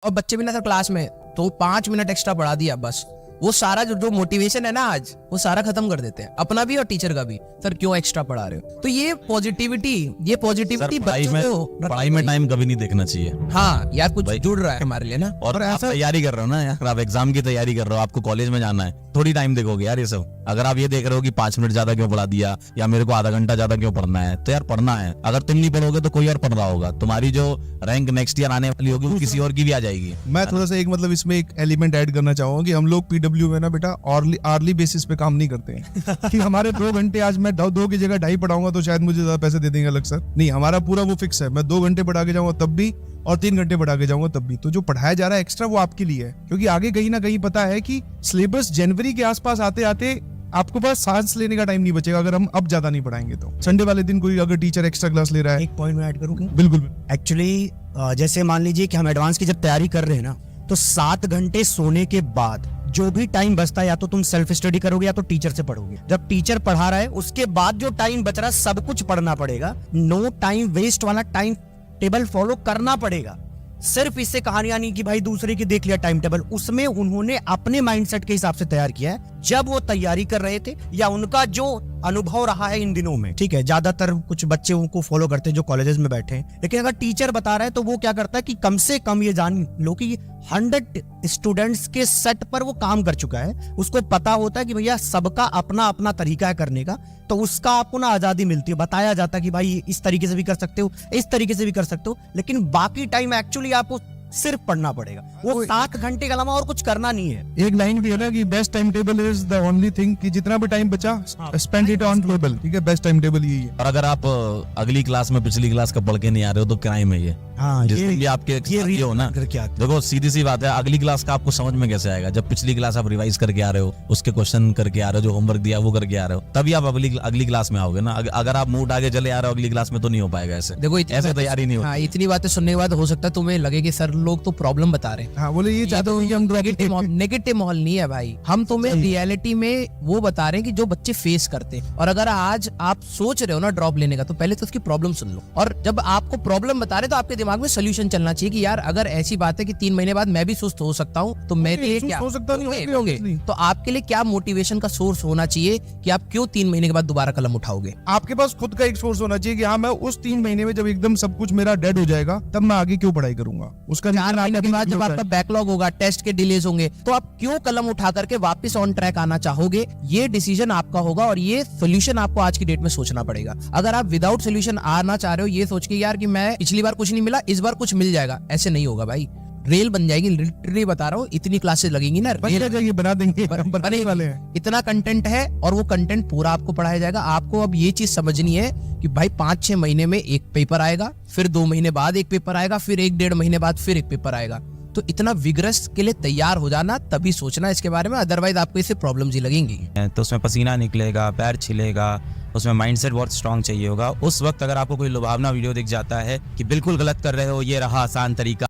और बच्चे भी ना सर क्लास में तो 5 मिनट एक्स्ट्रा पढ़ा दिया, बस वो सारा जो मोटिवेशन है ना आज वो सारा खत्म कर देते हैं, अपना भी और टीचर का भी। सर क्यों एक्स्ट्रा पढ़ा रहे हो? तो ये पॉजिटिविटी पढ़ाई में टाइम कभी नहीं देखना चाहिए। हाँ यार कुछ जुड़ रहा है हमारे लिए ना। और आप तैयारी कर रहे हो ना यार, आप एग्जाम की तैयारी कर रहे हो, आपको कॉलेज में जाना है, थोड़ी टाइम देखोगे यार ये सब। अगर आप ये देख रहे हो कि 5 मिनट ज्यादा क्यों पढ़ा दिया या मेरे को आधा घंटा ज्यादा क्यों पढ़ना है, तो यार पढ़ना है। अगर तुम नहीं पढ़ोगे तो कोई और पढ़ रहा होगा, तुम्हारी जो रैंक नेक्स्ट ईयर आने वाली होगी वो किसी और की भी आ जाएगी। मैं थोड़ा सा एक मतलब इसमें एक एलिमेंट ऐड करना चाहूंगा कि हम लोग पीडब्ल्यू में ना बेटा आर्ली बेसिस पे काम नहीं करते हैं कि हमारे 2 घंटे आज मैं 2 की जगह 2.5 पढ़ाऊंगा तो शायद मुझे ज्यादा पैसे दे देंगे अलग सर। नहीं, हमारा पूरा वो फिक्स है, मैं 2 घंटे पढ़ा के जाऊंगा तब भी और 3 घंटे पढ़ा के जाऊंगा तब भी। तो जो पढ़ाया जा रहा है एक्स्ट्रा वो आपके लिए है, क्योंकि आगे कहीं ना कहीं पता है कि सिलेबस जनवरी के आसपास आते आते आपको पास सांस लेने का टाइम नहीं बचेगा अगर हम अब ज्यादा नहीं पढ़ाएंगे तो। संडे वाले दिन कोई अगर टीचर एक्स्ट्रा क्लास ले रहा है। एक पॉइंट में ऐड करूं क्या? बिल्कुल। एक्चुअली जैसे मान लीजिए कि हम एडवांस की जब तैयारी कर रहे हैं ना, तो 7 घंटे सोने के बाद जो भी टाइम बचता है या तो तुम सेल्फ स्टडी करोगे या तो टीचर से पढ़ोगे। जब टीचर पढ़ा रहा है उसके बाद जो टाइम बच रहा है सब कुछ पढ़ना पड़ेगा। नो टाइम वेस्ट वाला टाइम टेबल फॉलो करना पड़ेगा। सिर्फ इससे कहानियां नहीं कि भाई दूसरे की देख लिया टाइम टेबल, उसमें उन्होंने अपने माइंडसेट के हिसाब से तैयार किया है जब वो तैयारी कर रहे थे या उनका जो अनुभव रहा है इन दिनों में। ठीक है, ज्यादातर कुछ बच्चे उनको फॉलो करते हैं जो कॉलेजेस में बैठे हैं, लेकिन अगर टीचर बता रहा है तो वो क्या करता है कि कम से कम ये जान लो कि 100 स्टूडेंट्स के सेट पर वो काम कर चुका है। उसको पता होता है कि भैया सबका अपना अपना तरीका है करने का, तो उसका आपको ना आजादी मिलती है। बताया जाता है कि भाई इस तरीके से भी कर सकते हो, इस तरीके से भी कर सकते हो, लेकिन बाकी टाइम एक्चुअली आपको सिर्फ पढ़ना पड़ेगा। वो 7 घंटे के अलावा और कुछ करना नहीं है। एक लाइन भी है ना कि best time table is the only thing, कि जितना भी टाइम बचा स्पेंड इट ऑन टेबल। ठीक है, बेस्ट टाइम टेबल यही है। और अगर आप अगली क्लास में पिछली क्लास का पढ़ के नहीं आ रहे हो तो क्राइम है ये। हाँ, ये आपके ये हो ना। देखो सीधी सी बात है, अगली क्लास का आपको समझ में कैसे आएगा जब पिछली क्लास आप रिवाइज करके आ रहे हो, उसके क्वेश्चन करके आ रहे हो, जो होमवर्क दिया वो करके आ रहे हो, तभी आप अगली क्लास में आओगे ना। अगर आप मूड आगे चले आ रहे हो अगली क्लास में तो नहीं हो पाएगा ऐसे। देखो ऐसे तैयारी नहीं होती। इतनी बातें सुनने के बाद हो सकता है तुम्हें लगे कि सर लोग तो प्रॉब्लम बता रहे हैं। हाँ, बोले ये चाहते हो कि हम नेगेटिव माहौल नहीं है भाई, हम तुम्हें रियलिटी में वो बता रहे हैं कि जो बच्चे फेस करते हैं। और अगर आज आप सोच रहे हो ना ड्रॉप लेने का, तो पहले तो उसकी प्रॉब्लम सुन लो। और जब आपको प्रॉब्लम बता रहे तो आपके दिमाग में सोल्यूशन चलना चाहिए कि यार अगर ऐसी बात है कि 3 महीने बाद मैं भी सुस्त हो सकता हूँ तो मेरे लिए क्या हो सकता नहीं होंगे, तो आपके लिए क्या मोटिवेशन का सोर्स होना चाहिए कि आप क्यों 3 महीने के बाद दोबारा कलम उठाओगे। आपके पास खुद का एक सोर्स होना चाहिए कि हाँ मैं उस 3 महीने में जब एकदम सब कुछ मेरा डेड हो जाएगा तब मैं आगे क्यों पढ़ाई करूंगा। उसका 4 महीने के बाद जब आपका बैकलॉग होगा, टेस्ट के डिलेज होंगे, तो आप क्यों कलम उठा करके वापस ऑन ट्रैक आना चाहोगे। ये डिसीजन आपका होगा और ये सोल्यूशन आपको आज की डेट में सोचना पड़ेगा। अगर आप विदाउट सोल्यूशन आना चाह रहे हो ये सोच के यार कि मैं पिछली बार कुछ नहीं मिला इस बार कुछ मिल जाएगा, ऐसे नहीं होगा भाई। रेल बन जाएगी, लिटरली बता रहा हूँ। इतनी क्लासेस लगेंगी ना, रेल बना देंगे, बनाने वाले हैं। इतना कंटेंट है और वो कंटेंट पूरा आपको पढ़ाया जाएगा। आपको अब ये चीज समझनी है कि भाई 5-6 महीने में एक पेपर आएगा, फिर 2 महीने बाद एक पेपर आएगा, फिर 1-1.5 महीने बाद फिर एक पेपर आएगा। तो इतना विग्रस के लिए तैयार हो जाना, तभी सोचना इसके बारे में, अदरवाइज आपको इससे प्रॉब्लम्स ही लगेंगी। तो उसमें पसीना निकलेगा, पैर छिलेगा, उसमें माइंडसेट बहुत स्ट्रांग चाहिए होगा। उस वक्त अगर आपको कोई लुभावना वीडियो दिख जाता है कि बिल्कुल गलत कर रहे हो, ये रहा आसान तरीका,